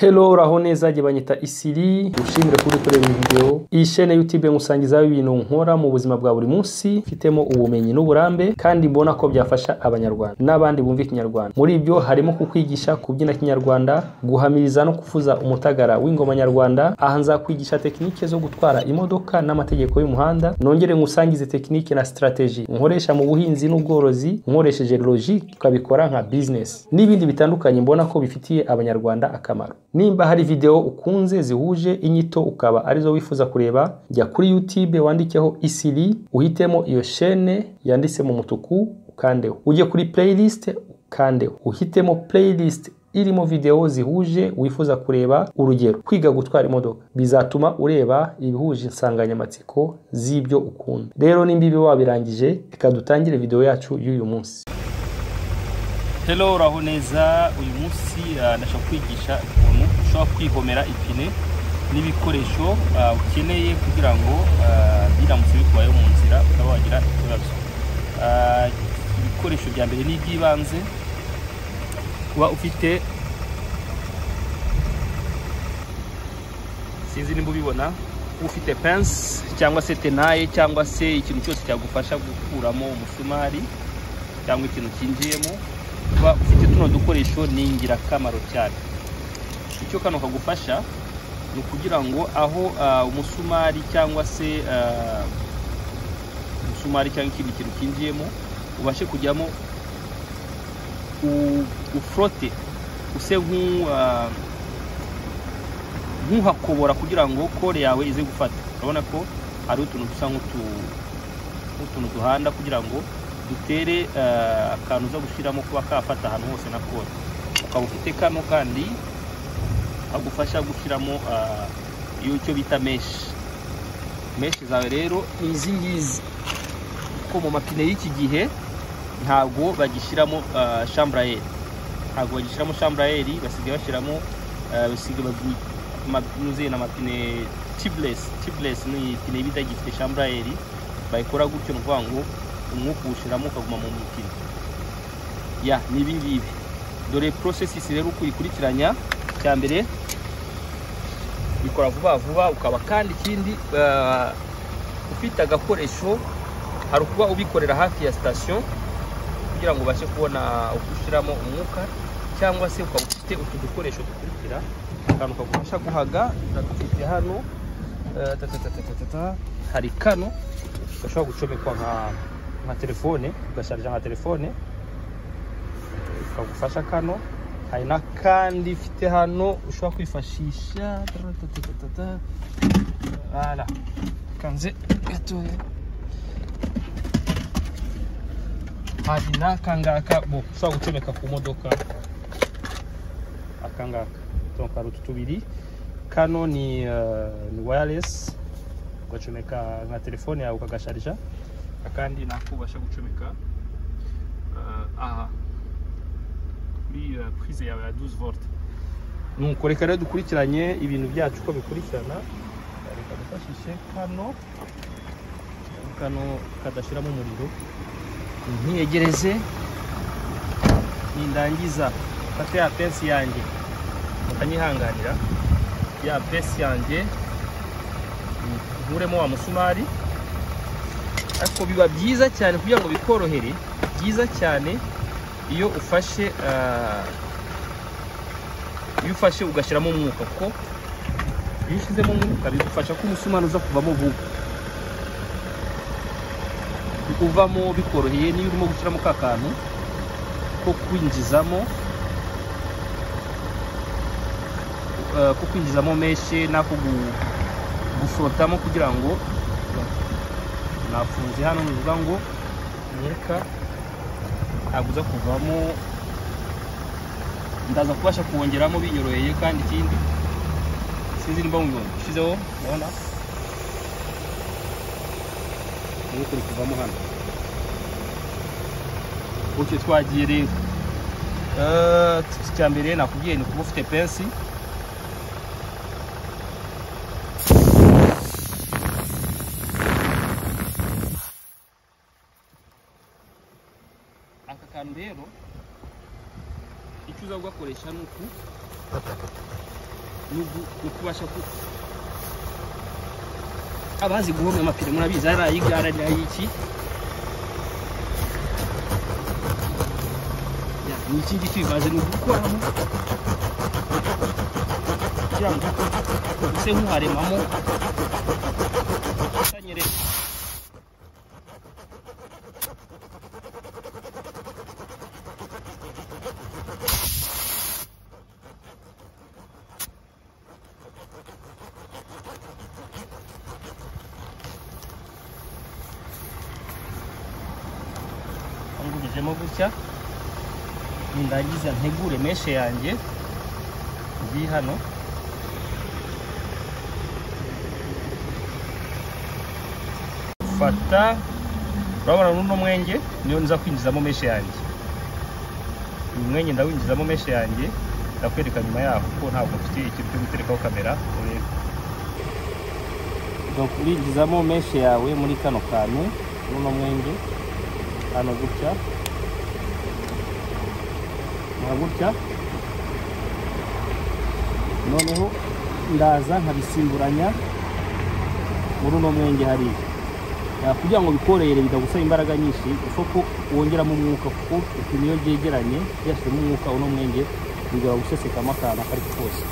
Hello uraho neza banyita Isiri ushimire kuri kureba video iyi chaîne YouTube ngusangizaho ibintu nkora mu buzima bwa buri munsi mfitemo ubumenyi n'uburambe kandi mbona ko byafasha abanyarwanda n'abandi bumva ikinyarwanda. Muri ibyo harimo kukwigisha kubyina kinyarwanda, guhamiriza no kuvuza umutagara w'ingoma nyarwanda. Aha nzakwigisha tekinike zo gutwara imodoka n'amategeko y'umuhanda, nongere ngusangize tekinike na strategy nkoresha mu buhinzi n'ubworozi nkoresheje logique ukabikora nka business n'ibindi bitandukanye mbona ko bifitiye abanyarwanda akamaro. Nimba hari video ukunze zihuje inyito ukaba arizo wifuza kureba, jya kuri YouTube wandikeho Isiri, uhitemo iyo chaîne yanditse mu mutuku ukandeho, ujye kuri playlist ukandeho, uhitemo playlist irimo video zihuje wifuza kureba. Urugero kwiga gutwara imodoka bizatuma ureba ibihuje insanganyamatsiko z'ibyo ukunda. Rero nimbibi wabirangije reka dutangire video yacu y'uyu munsi. Hello uraho neza, uyu munsi ndashaka kwigisha ukuntu ushobora kwihomera ipine n'ibikoresho ukeneye kugira ngo biramutse bikubaye mu nzira ukaba wagira ikibazo. Ibikoresho bya mbere ni iby'ibanze, kuba ufite, sinzi nimba ubibona, ufite pince cyangwa se tenaille cyangwa se ikintu cyose cyagufasha gukuramo umusumari cyangwa ikintu kinjiyemo. Kuba ufite tuno dukoresho ni ingirakamaro cyane. Icyo kano kagufasha ni kugira ngo aho umusumari cyangwa se ikindi kintu kinjiyemo ubashe kujyamo ufrote use nk'uhakobora kugira ngo kore yawe ize gufata. Urabona ko ari utuntu dusa nk'utuntu duhanda kugira ngo dutere akantu zo gushiramo kuba kafata ahantu hose na kore. Ukaba ufite kano kandi agufasha gushiramo iyo cyo bita mesh zawe. Rero izi ngizi ko mu mapine y'iki gihe ntabwo bagishiramo chambre à air, basigaye bashiramo basigaye na mapine tubeless ni ipine bidagifite chambre à air, bayikora gutyo nuvuga ngo umwuka ushiramo ukaguma mu mupine. Ni ibingibi. Dore processes rero ukurikiranya. Cya mbere bikora vuba ukaba kandi ikindi ufite agakoresho hari kuba ubikorera hafi ya station kugira ngo ubashe kubona ukushiramo umwuka, cyangwa se ukaba ufite utu dukoresho dukurikira akantu kagufasha guhaga. Dufite hano hari kano gashobora gucomekwa nka telefone, ugasharja nka telefone ukagufasha kano. Hari na kandi ifite hano ushobora kwifashisha voilà kanze gatoya. Hari na kangaka ushobora gucomeka ku modoka, akangaka donc hari tubiri. Kano ni wireless, ugacomeka nka telefone yawe ukagasharja. Akandi nako ubasha gucomeka kuri prise yawe ya 12 volt. Nuko reka rero dukurikiranye ibintu byacu ko bikurikirana. Reka dufashishe kano kadashiramo umuriro, ntiyegereze, nindangiza fate ya pince yanjye mukanyihanganira. Ya pince yanjye nkuremo wa musumari, ariko biba byiza cyane kugira ngo bikorohere, byiza cyane iyo ufashe ugashyiramo umwuka, kuko iyo ushyizemo umwuka bigufasha ko umusumari uza kuvamo vuba, uvamo bikoroheye. Niyo urimo gushyiramo ka kantu ko kwinjizamo meshe nako gufrotamo kugira ngo nafunze hano, nivuga ngo umwuka aguza kuvamo, ndaza kubasha kuwongeramo binyoroheye. Kandi ikindi sinzi nimba mubibona, ushizeho urabona umwuka uri kuvamo hano. Uke twagiye rero. Cya mbere nakubwiye ni kuba ufite pince. Aka kantu rero icyo uza gukoresha nuku ukubasha abazi guhomya amapine murabizi ari igara ry'iki ya n'iki ngiki bibaze no gukoramo kugira ngo use nk'uharemamo tanyere ngubijemo gutya nindangiza ntegure meshe yanjye ndi hano fata urabona runo mwenge niyo nza kwinjizamo meshe yanjye uyu mwenge ndawinjizamo meshe yanjye ndakwereka nyuma yaho kuko ntabwo mfite ikintu cyo guterekaho kamera donc urinjizamo meshe yawe muri kano kantu runo mwenge hano gutya gutya noneho ndaza nkabisimburanya muri uno mwenge hariya kugira ngo bikorere bidagusaba imbaraga nyinshi uko wongeramo umwuka kuko ikintu iyo byegeranye byashyizemo umwuka uno mwenge bigora gusesekamo akantu akari kose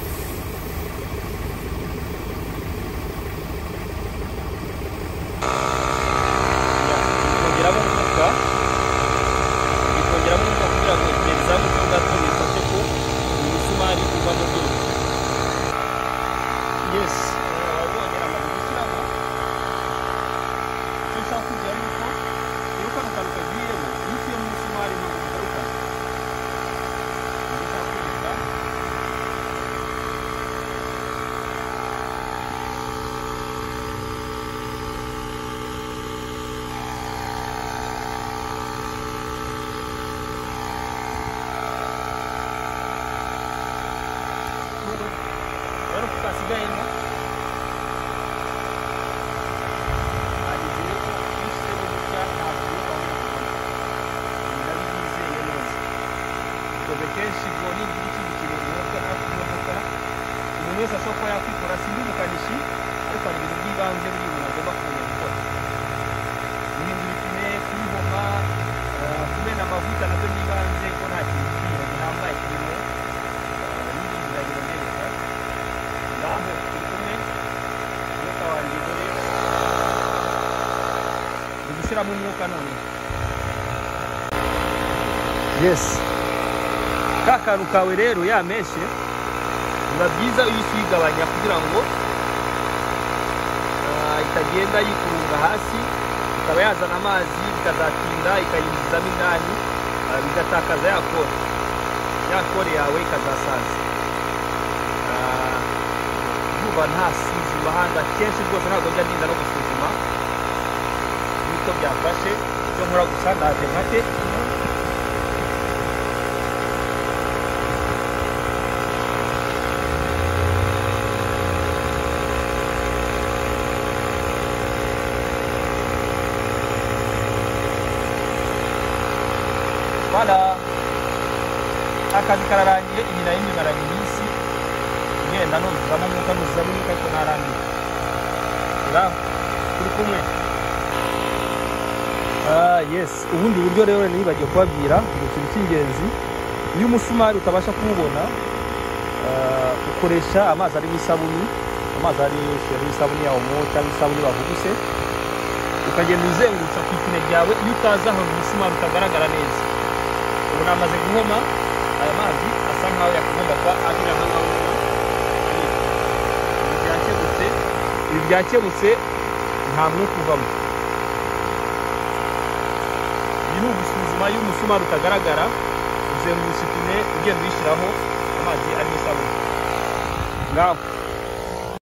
wese asoko yakwikora sindi mukanishi ariko ari ibintu by'ibanze buri muntu agomba kumenya gukora guhindura ipine kubihoma kumena amavuta nabyo by'ibanze ko nta kintu kinini gihambaye kirimo n'ibindi biragenda neza ngaho turi kumwe umwuka wanjye dore ndi gushyiramo umwuka none yes ka kantu kawe rero yameshe biba byiza iyo uyigabanya kugira ngo itagenda yikurunga hasi ikaba yazana amazi ikazatinda ikayinjizamo indani bigatakaza yakore yawe ikazasaza vuba nta suzuma hanga kenshi rwose ntabwo njya ndinda no gusuzuma niko byafashe icyo nkora gusa ndaje nkate Wala akazi kararangiye iyi nayo imaranye iminsi ngenda nuzuzamo umwuka ariko ntarangiye turi kumwe yes ubundi buryo rero nibagiye kubabwira ikintu cy'ingenzi iyo umusumari utabasha kuwubona ukoresha amazi arimo isabuni amazi arimo isabuni ya omo cyangwa isabuni bavuguse ukagenda uzengurutsa ku ipine ryawe iyo utazi aho umusumari utagaragara neza ubu namaze guhoma aya mazi asa nkaho yakugomba kuba anyura hano ibi byakemutse nta mwuka uvamo iyi ni ugusuzuma iyo umusumari utagaragara uzengurutsa ipine ugenda uyishyiraho amazi arimo isabune ngaho